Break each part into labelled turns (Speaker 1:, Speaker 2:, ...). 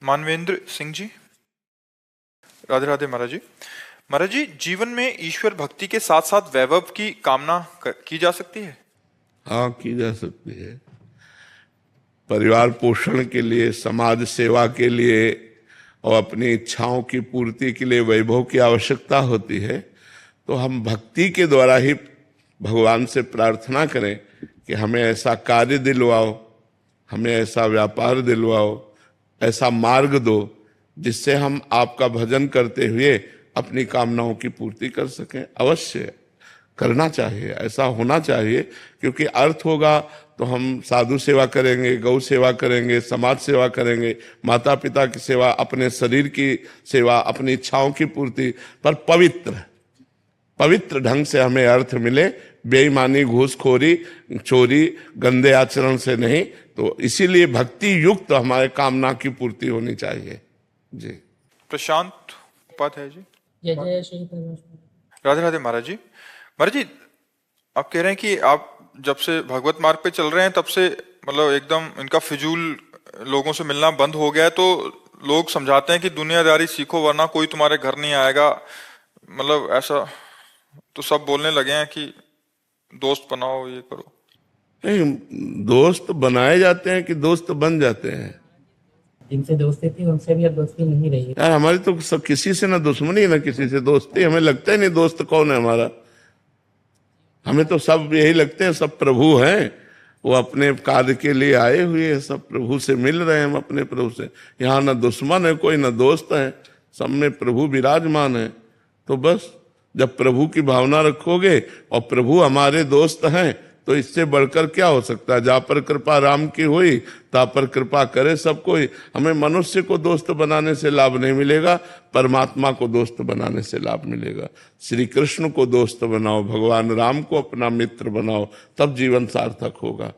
Speaker 1: मानवेंद्र सिंह जी। राधे राधे महाराज जी। महाराज जी, जीवन में ईश्वर भक्ति के साथ साथ वैभव की कामना की जा सकती है?
Speaker 2: हाँ, की जा सकती है। परिवार पोषण के लिए, समाज सेवा के लिए और अपनी इच्छाओं की पूर्ति के लिए वैभव की आवश्यकता होती है। तो हम भक्ति के द्वारा ही भगवान से प्रार्थना करें कि हमें ऐसा कार्य दिलवाओ, हमें ऐसा व्यापार दिलवाओ, ऐसा मार्ग दो जिससे हम आपका भजन करते हुए अपनी कामनाओं की पूर्ति कर सकें। अवश्य करना चाहिए, ऐसा होना चाहिए, क्योंकि अर्थ होगा तो हम साधु सेवा करेंगे, गौ सेवा करेंगे, समाज सेवा करेंगे, माता पिता की सेवा, अपने शरीर की सेवा, अपनी इच्छाओं की पूर्ति, पर पवित्र ढंग से हमें अर्थ मिले, बेईमानी, घूसखोरी, चोरी, गंदे आचरण से नहीं। तो इसीलिए भक्ति युक्त हमारे कामना की पूर्ति होनी चाहिए। जी।
Speaker 1: प्रशांत उपाध्याय जी।
Speaker 3: जय जय श्री कृष्ण।
Speaker 1: राधे राधे महाराज जी। महाराज जी, आप कह रहे हैं कि आप जब से भगवत मार्ग पे चल रहे हैं तब से मतलब एकदम इनका फिजूल लोगों से मिलना बंद हो गया है। तो लोग समझाते हैं कि दुनियादारी सीखो वरना कोई तुम्हारे घर नहीं आएगा, मतलब ऐसा तो सब बोलने लगे हैं कि दोस्त बनाओ, ये करो।
Speaker 2: नहीं, दोस्त बनाए जाते हैं कि दोस्त बन जाते हैं?
Speaker 3: जिनसे दोस्ती थी उनसे भी अब दोस्ती नहीं रही।
Speaker 2: यार, हमारी तो सब किसी से ना दुश्मनी ना किसी से दोस्ती। हमें लगता ही नहीं दोस्त कौन है हमारा। हमें तो सब यही लगते हैं सब प्रभु हैं, वो अपने कार्य के लिए आए हुए हैं, सब प्रभु से मिल रहे हैं हम अपने प्रभु से। यहाँ ना दुश्मन है कोई, ना दोस्त है, सब में प्रभु विराजमान है। तो बस जब प्रभु की भावना रखोगे और प्रभु हमारे दोस्त हैं तो इससे बढ़कर क्या हो सकता है। जा पर कृपा राम की हुई, ता पर कृपा करे सब कोई। हमें मनुष्य को दोस्त बनाने से लाभ नहीं मिलेगा, परमात्मा को दोस्त बनाने से लाभ मिलेगा। श्री कृष्ण को दोस्त बनाओ, भगवान राम को अपना मित्र बनाओ, तब जीवन सार्थक होगा।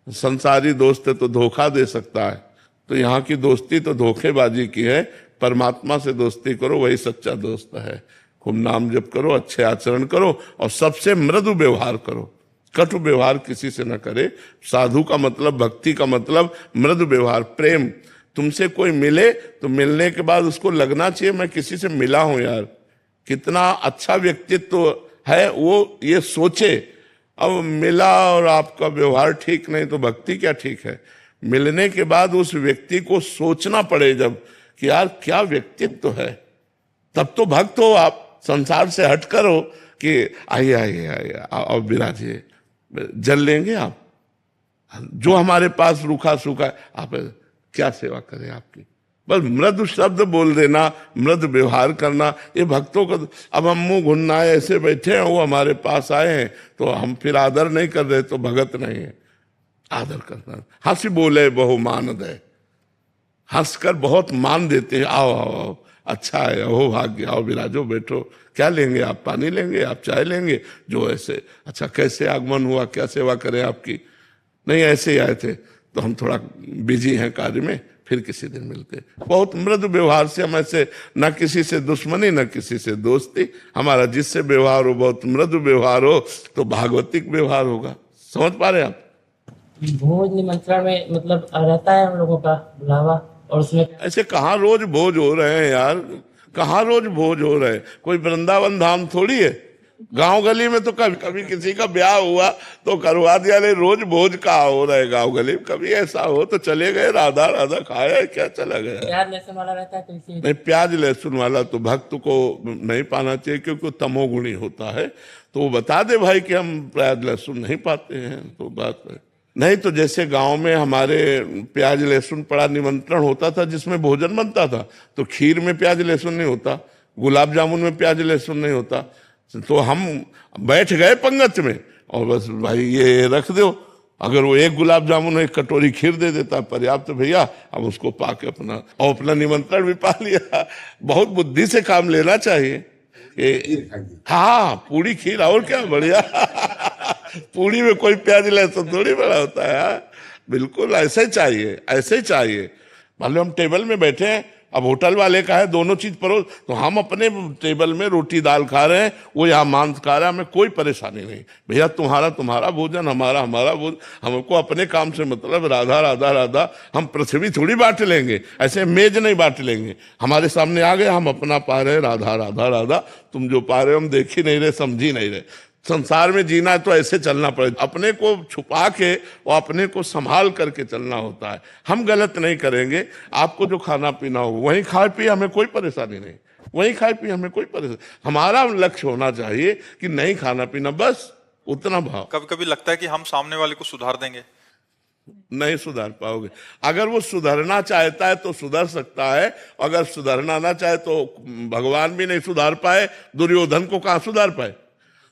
Speaker 2: संसारी दोस्त तो धोखा दे सकता है, तो यहाँ की दोस्ती तो धोखेबाजी की है। परमात्मा से दोस्ती करो, वही सच्चा दोस्त है। खूब नाम जप करो, अच्छे आचरण करो और सबसे मृदु व्यवहार करो। कटु व्यवहार किसी से न करे। साधु का मतलब, भक्ति का मतलब मृदु व्यवहार, प्रेम। तुमसे कोई मिले तो मिलने के बाद उसको लगना चाहिए मैं किसी से मिला हूं यार, कितना अच्छा व्यक्तित्व है वो, ये सोचे। अब मिला और आपका व्यवहार ठीक नहीं तो भक्ति क्या ठीक है। मिलने के बाद उस व्यक्ति को सोचना पड़े जब कि यार क्या व्यक्तित्व है, तब तो भक्त हो आप। संसार से हटकर हो कि आइए आइए आइए आओ विराजिए, जल लेंगे आप। जो हमारे पास रूखा सूखा है, आप क्या सेवा करें आपकी। बस मृदु शब्द बोल देना, मृदु व्यवहार करना, ये भक्तों को। अब हम मुंह घुन्नाए ऐसे बैठे हैं, वो हमारे पास आए हैं तो हम फिर आदर नहीं कर रहे तो भगत नहीं है। आदर करना, हंसी बोले बहु मान दे, हंसकर बहुत मान देते हैं। आओ आओ आओ, अच्छा है, हो भाग्य, आओ विराजो, बैठो। क्या लेंगे आप? पानी लेंगे, आप चाय लेंगे, जो ऐसे। अच्छा, कैसे आगमन हुआ, क्या सेवा करें आपकी? नहीं, ऐसे ही आए थे तो हम थोड़ा बिजी हैं कार्य में, फिर किसी दिन मिलते। बहुत मृदु व्यवहार से हम ऐसे, न किसी से दुश्मनी न किसी से दोस्ती। हमारा जिससे व्यवहार हो बहुत मृदु व्यवहार हो तो भागवतिक व्यवहार होगा। समझ पा रहे आप?
Speaker 3: भोज निमंत्रण में मतलब रहता है हम लोगों का बुलावा, और उसमें
Speaker 2: ऐसे कहाँ रोज भोज हो रहे हैं यार, कहाँ रोज भोज हो रहे हैं। कोई वृंदावन धाम थोड़ी है। गांव गली में तो कभी कभी किसी का ब्याह हुआ तो करवा दिया, ले रोज भोज का हो रहा है गांव गली में। कभी ऐसा हो तो चले गए, राधा राधा खाया, क्या चला गया।
Speaker 3: प्याज लहसुन वाला रहता है तो इसी
Speaker 2: नहीं, प्याज लहसुन वाला तो भक्त को नहीं पाना चाहिए, क्योंकि तमोगुणी होता है। तो वो बता दे भाई कि हम प्याज लहसुन नहीं पाते हैं, तो बात है। नहीं तो जैसे गांव में हमारे प्याज लहसुन पड़ा निमंत्रण होता था जिसमें भोजन बनता था, तो खीर में प्याज लहसुन नहीं होता, गुलाब जामुन में प्याज लहसुन नहीं होता। तो हम बैठ गए पंगत में और बस भाई ये रख दो। अगर वो एक गुलाब जामुन एक कटोरी खीर दे देता पर्याप्त, तो भैया हम उसको पाके अपना निमंत्रण भी पा लिया। बहुत बुद्धि से काम लेना चाहिए। हाँ, पूरी खीर और क्या बढ़िया। पूरी में कोई प्याज लहसुन थोड़ी बड़ा होता है यार। बिल्कुल ऐसे ही चाहिए, ऐसे ही चाहिए। मान लो हम टेबल में बैठे हैं अब होटल वाले का है दोनों चीज परोस, तो हम अपने टेबल में रोटी दाल खा रहे हैं, वो यहाँ मांस खा रहा है, हमें कोई परेशानी नहीं। भैया तुम्हारा तुम्हारा भोजन, हमारा हमारा भोजन, हमको अपने काम से मतलब, राधा राधा राधा। हम पृथ्वी थोड़ी बांट लेंगे, ऐसे मेज नहीं बांट लेंगे। हमारे सामने आ गए, हम अपना पा रहे हैं, राधा राधा राधा। तुम जो पा रहे हो हम देख ही नहीं रहे, समझ ही नहीं रहे। संसार में जीना है तो ऐसे चलना पड़ेगा, अपने को छुपा के और अपने को संभाल करके चलना होता है। हम गलत नहीं करेंगे, आपको जो खाना पीना हो वहीं खाए पिए, हमें कोई परेशानी नहीं, वहीं खाए पिए, हमें कोई परेशानी। हमारा लक्ष्य होना चाहिए कि नहीं खाना पीना, बस उतना भाव।
Speaker 1: कभी कभी लगता है कि हम सामने वाले को सुधार देंगे,
Speaker 2: नहीं सुधार पाओगे। अगर वो सुधरना चाहता है तो सुधर सकता है, अगर सुधरना ना चाहे तो भगवान भी नहीं सुधार पाए, दुर्योधन को कहां सुधार पाए।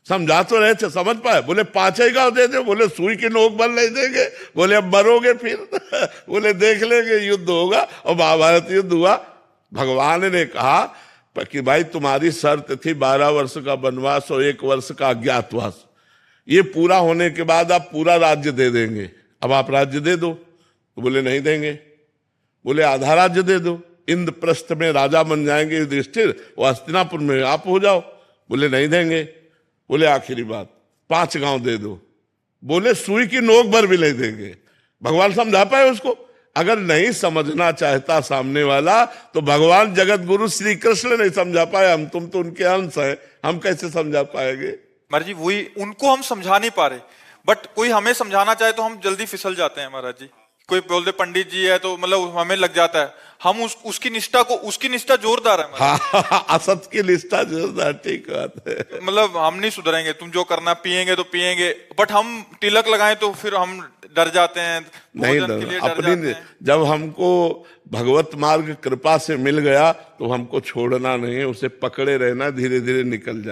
Speaker 2: समझा तो रहे थे, समझ पाए। बोले 5 गांव दे दे, बोले सुई की नोक बल नहीं देंगे, बोले अब मरोगे फिर बोले देख लेंगे, युद्ध होगा। और महाभारत युद्ध हुआ। भगवान ने कहा कि भाई तुम्हारी शर्त थी 12 वर्ष का वनवास और 1 वर्ष का अज्ञातवास, ये पूरा होने के बाद आप पूरा राज्य दे देंगे, अब आप राज्य दे दो। तो बोले नहीं देंगे। बोले आधा राज्य दे दो, इंद्रप्रस्थ में राजा बन जाएंगे युधिष्ठिर, और हस्तिनापुर में आप हो जाओ। बोले नहीं देंगे। बोले आखिरी बात 5 गांव दे दो। बोले सुई की नोक भर भी नहीं देंगे। भगवान समझा पाए उसको। अगर नहीं समझना चाहता सामने वाला तो भगवान जगत गुरु श्री कृष्ण नहीं समझा पाए, हम तुम तो उनके अंश हैं, हम कैसे समझा पाएंगे।
Speaker 1: महाराज जी वही उनको हम समझा नहीं पा रहे, बट कोई हमें समझाना चाहे तो हम जल्दी फिसल जाते हैं महाराज जी। कोई बोलते पंडित जी है तो मतलब हमें लग जाता है, हम उसकी निष्ठा जोरदार है महाराज।
Speaker 2: हाँ, असत की निष्ठा जोरदार, ठीक बात है।
Speaker 1: मतलब हम नहीं सुधरेंगे, तुम जो करना, पिएंगे तो पिएंगे, बट हम तिलक लगाएं तो फिर हम डर जाते हैं,
Speaker 2: नहीं
Speaker 1: भोजन के लिए डर
Speaker 2: अपनी
Speaker 1: जाते हैं।
Speaker 2: जब हमको भगवत मार्ग कृपा से मिल गया तो हमको छोड़ना नहीं, उसे पकड़े रहना, धीरे धीरे निकल जाए।